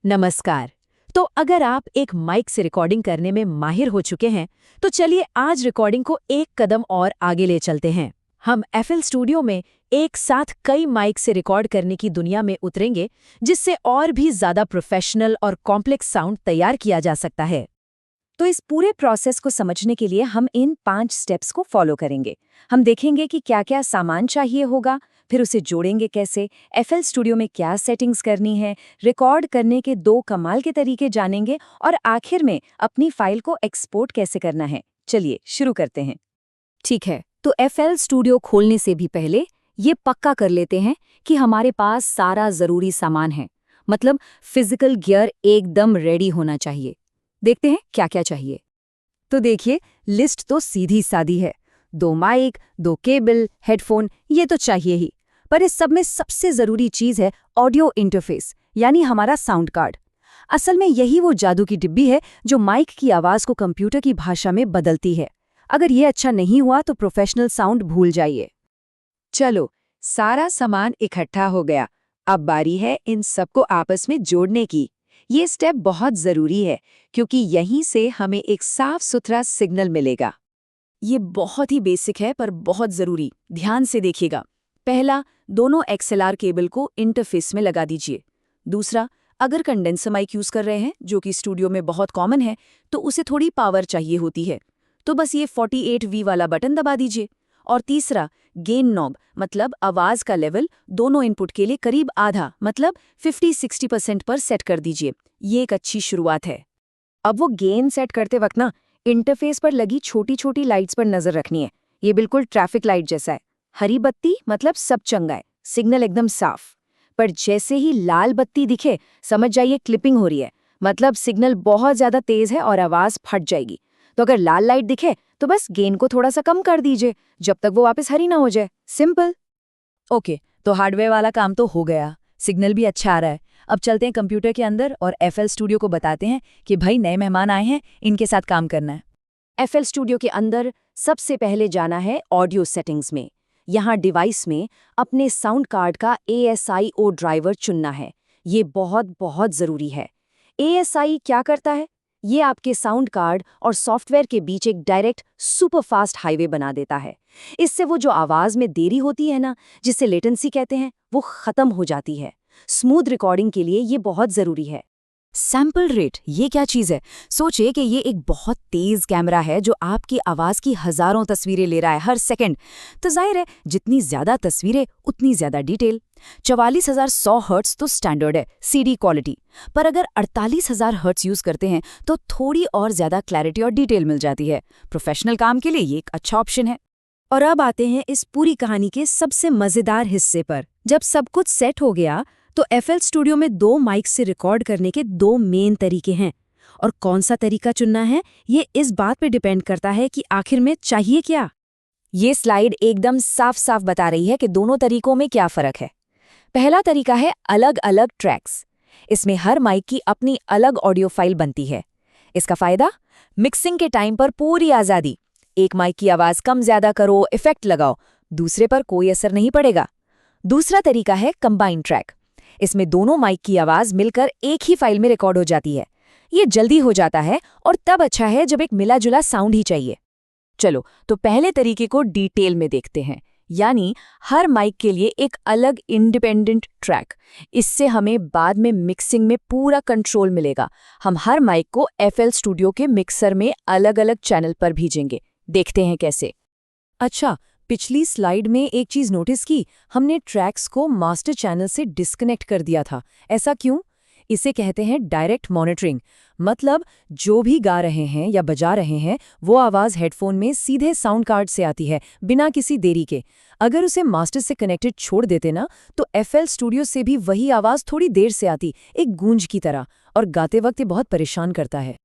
नमस्कार। तो अगर आप एक माइक से रिकॉर्डिंग करने में माहिर हो चुके हैं, तो चलिए आज रिकॉर्डिंग को एक कदम और आगे ले चलते हैं। हम एफएल स्टूडियो में एक साथ कई माइक से रिकॉर्ड करने की दुनिया में उतरेंगे, जिससे और भी ज़्यादा प्रोफेशनल और कॉम्प्लेक्स साउंड तैयार किया जा सकता है। तो इस पूरे प्रोसेस को समझने के लिए हम इन 5 स्टेप्स को फॉलो करेंगे। हम देखेंगे कि क्या क्या सामान चाहिए होगा, फिर उसे जोड़ेंगे कैसे, एफएल स्टूडियो में क्या सेटिंग्स करनी है, रिकॉर्ड करने के 2 कमाल के तरीके जानेंगे और आखिर में अपनी फाइल को एक्सपोर्ट कैसे करना है। चलिए शुरू करते हैं। ठीक है, तो एफएल स्टूडियो खोलने से भी पहले ये पक्का कर लेते हैं कि हमारे पास सारा ज़रूरी सामान है। मतलब फिजिकल गियर एकदम रेडी होना चाहिए। देखते हैं क्या क्या चाहिए। तो देखिए, लिस्ट तो सीधी सादी है। 2 माइक, 2 केबल, हेडफोन, ये तो चाहिए ही। पर इस सब में सबसे ज़रूरी चीज़ है ऑडियो इंटरफेस, यानी हमारा साउंड कार्ड। असल में यही वो जादू की डिब्बी है जो माइक की आवाज़ को कंप्यूटर की भाषा में बदलती है। अगर ये अच्छा नहीं हुआ तो प्रोफेशनल साउंड भूल जाइए। चलो, सारा सामान इकट्ठा हो गया। अब बारी है इन सबको आपस में जोड़ने की। ये स्टेप बहुत ज़रूरी है क्योंकि यहीं से हमें एक साफ सुथरा सिग्नल मिलेगा। ये बहुत ही बेसिक है पर बहुत ज़रूरी। ध्यान से देखिएगा। पहला, दोनों XLR केबल को इंटरफेस में लगा दीजिए। दूसरा, अगर कंडेंसर माइक यूज़ कर रहे हैं, जो कि स्टूडियो में बहुत कॉमन है, तो उसे थोड़ी पावर चाहिए होती है, तो बस ये 48V वाला बटन दबा दीजिए। और तीसरा, गेन नॉब, मतलब आवाज़ का लेवल दोनों इनपुट के लिए करीब आधा, मतलब 50-60% पर सेट कर दीजिए। ये एक अच्छी शुरुआत है। अब वो गेन सेट करते वक्त ना, इंटरफेस पर लगी छोटी छोटी लाइट्स पर नजर रखनी है। ये बिल्कुल ट्रैफिक लाइट जैसा है। हरी बत्ती मतलब सब चंगा है, सिग्नल एकदम साफ। पर जैसे ही लाल बत्ती दिखे, समझ जाइए क्लिपिंग हो रही है, मतलब सिग्नल बहुत ज्यादा तेज है और आवाज फट जाएगी। तो अगर लाल लाइट दिखे तो बस गेन को थोड़ा सा कम कर दीजिए, जब तक वो वापस हरी ना हो जाए। सिंपल। ओके, तो हार्डवेयर वाला काम तो हो गया, सिग्नल भी अच्छा आ रहा है। अब चलते हैं कंप्यूटर के अंदर और एफएल स्टूडियो को बताते हैं कि भाई नए मेहमान आए हैं, इनके साथ काम करना है। एफएल स्टूडियो के अंदर सबसे पहले जाना है ऑडियो सेटिंग्स में। यहाँ डिवाइस में अपने साउंड कार्ड का ASIO ड्राइवर चुनना है। ये बहुत बहुत ज़रूरी है। ASI क्या करता है? ये आपके साउंड कार्ड और सॉफ्टवेयर के बीच एक डायरेक्ट सुपरफास्ट हाईवे बना देता है। इससे वो जो आवाज़ में देरी होती है ना, जिसे लेटेंसी कहते हैं, वो ख़त्म हो जाती है। स्मूथ रिकॉर्डिंग के लिए ये बहुत ज़रूरी है। सैंपल रेट, ये क्या चीज़ है? सोचिए कि ये एक बहुत तेज़ कैमरा है जो आपकी आवाज़ की हज़ारों तस्वीरें ले रहा है हर सेकंड। तो जाहिर है, जितनी ज़्यादा तस्वीरें उतनी ज़्यादा डिटेल। 44,100 हर्ट्ज़ तो स्टैंडर्ड है, CD क्वालिटी। पर अगर 48,000 हर्ट्ज़ यूज़ करते हैं तो थोड़ी और ज़्यादा क्लैरिटी और डिटेल मिल जाती है। प्रोफेशनल काम के लिए ये एक अच्छा ऑप्शन है। और अब आते हैं इस पूरी कहानी के सबसे मज़ेदार हिस्से पर। जब सब कुछ सेट हो गया, तो एफएल स्टूडियो में 2 माइक से रिकॉर्ड करने के 2 मेन तरीके हैं। और कौन सा तरीका चुनना है, ये इस बात पे डिपेंड करता है कि आखिर में चाहिए क्या। ये स्लाइड एकदम साफ साफ बता रही है कि दोनों तरीकों में क्या फ़र्क है। पहला तरीका है अलग अलग ट्रैक्स। इसमें हर माइक की अपनी अलग ऑडियो फाइल बनती है। इसका फ़ायदा, मिक्सिंग के टाइम पर पूरी आज़ादी। एक माइक की आवाज़ कम ज़्यादा करो, इफ़ेक्ट लगाओ, दूसरे पर कोई असर नहीं पड़ेगा। दूसरा तरीका है कंबाइंड ट्रैक। इसमें दोनों माइक की आवाज़ मिलकर एक ही फाइल में रिकॉर्ड हो जाती है। ये जल्दी हो जाता है और तब अच्छा है जब एक मिला जुला साउंड ही चाहिए। चलो, तो पहले तरीके को डिटेल में देखते हैं, यानी हर माइक के लिए एक अलग इंडिपेंडेंट ट्रैक। इससे हमें बाद में मिक्सिंग में पूरा कंट्रोल मिलेगा। हम हर माइक को एफएल स्टूडियो के मिक्सर में अलग अलग चैनल पर भेजेंगे। देखते हैं कैसे। अच्छा, पिछली स्लाइड में एक चीज़ नोटिस की, हमने ट्रैक्स को मास्टर चैनल से डिस्कनेक्ट कर दिया था। ऐसा क्यों? इसे कहते हैं डायरेक्ट मॉनिटरिंग। मतलब जो भी गा रहे हैं या बजा रहे हैं, वो आवाज़ हेडफोन में सीधे साउंड कार्ड से आती है, बिना किसी देरी के। अगर उसे मास्टर से कनेक्टेड छोड़ देते ना, तो एफएल स्टूडियो से भी वही आवाज़ थोड़ी देर से आती, एक गूंज की तरह, और गाते वक्त ये बहुत परेशान करता है।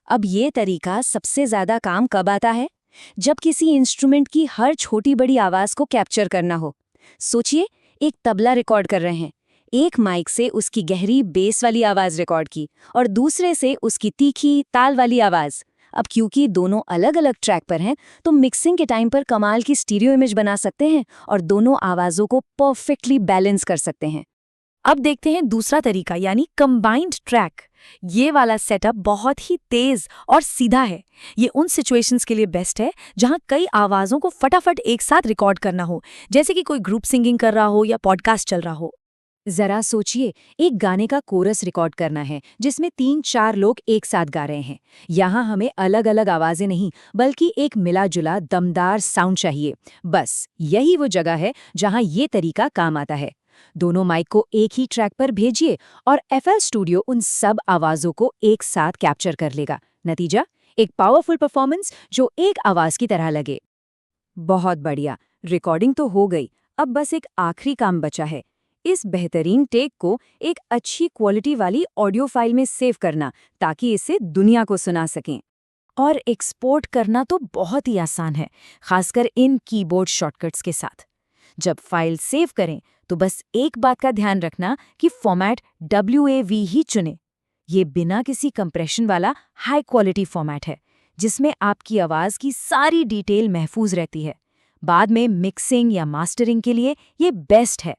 अब ये तरीका सबसे ज़्यादा काम कब आता है? जब किसी इंस्ट्रूमेंट की हर छोटी बड़ी आवाज़ को कैप्चर करना हो। सोचिए, एक तबला रिकॉर्ड कर रहे हैं। एक माइक से उसकी गहरी बेस वाली आवाज़ रिकॉर्ड की और दूसरे से उसकी तीखी ताल वाली आवाज़। अब क्योंकि दोनों अलग अलग ट्रैक पर हैं, तो मिक्सिंग के टाइम पर कमाल की स्टीरियो इमेज बना सकते हैं और दोनों आवाज़ों को परफेक्टली बैलेंस कर सकते हैं। अब देखते हैं दूसरा तरीका यानी कंबाइंड ट्रैक। ये वाला सेटअप बहुत ही तेज और सीधा है। ये उन सिचुएशंस के लिए बेस्ट है जहां कई आवाज़ों को फटाफट एक साथ रिकॉर्ड करना हो, जैसे कि कोई ग्रुप सिंगिंग कर रहा हो या पॉडकास्ट चल रहा हो। जरा सोचिए, एक गाने का कोरस रिकॉर्ड करना है जिसमें 3-4 लोग एक साथ गा रहे हैं। यहाँ हमें अलग अलग आवाजें नहीं, बल्कि एक मिला जुला दमदार साउंड चाहिए। बस यही वो जगह है जहाँ ये तरीका काम आता है। दोनों माइक को एक ही ट्रैक पर भेजिए और FL स्टूडियो उन सब आवाजों को एक साथ कैप्चर कर लेगा। नतीजा, एक पावरफुल परफॉर्मेंस जो एक आवाज की तरह लगे। बहुत बढ़िया, रिकॉर्डिंग तो हो गई। अब बस एक आखिरी काम बचा है, इस बेहतरीन टेक को एक अच्छी क्वालिटी वाली ऑडियो फाइल में सेव करना, ताकि इसे दुनिया को सुना सकें। और एक्सपोर्ट करना तो बहुत ही आसान है, खासकर इन कीबोर्ड शॉर्टकट्स के साथ। जब फाइल सेव करें तो बस एक बात का ध्यान रखना कि फॉर्मेट WAV ही चुनें। ये बिना किसी कंप्रेशन वाला हाई क्वालिटी फॉर्मेट है, जिसमें आपकी आवाज़ की सारी डिटेल महफूज रहती है। बाद में मिक्सिंग या मास्टरिंग के लिए ये बेस्ट है।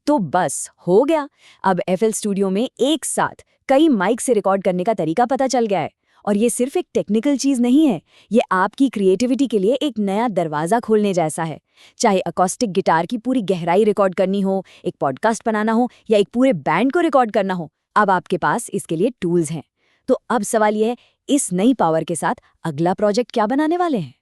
तो बस हो गया, अब FL स्टूडियो में एक साथ कई माइक से रिकॉर्ड करने का तरीका पता चल गया है। और ये सिर्फ एक टेक्निकल चीज़ नहीं है, ये आपकी क्रिएटिविटी के लिए एक नया दरवाज़ा खोलने जैसा है। चाहे अकॉस्टिक गिटार की पूरी गहराई रिकॉर्ड करनी हो, एक पॉडकास्ट बनाना हो या एक पूरे बैंड को रिकॉर्ड करना हो, अब आपके पास इसके लिए टूल्स हैं। तो अब सवाल ये है, इस नई पावर के साथ अगला प्रोजेक्ट क्या बनाने वाले हैं?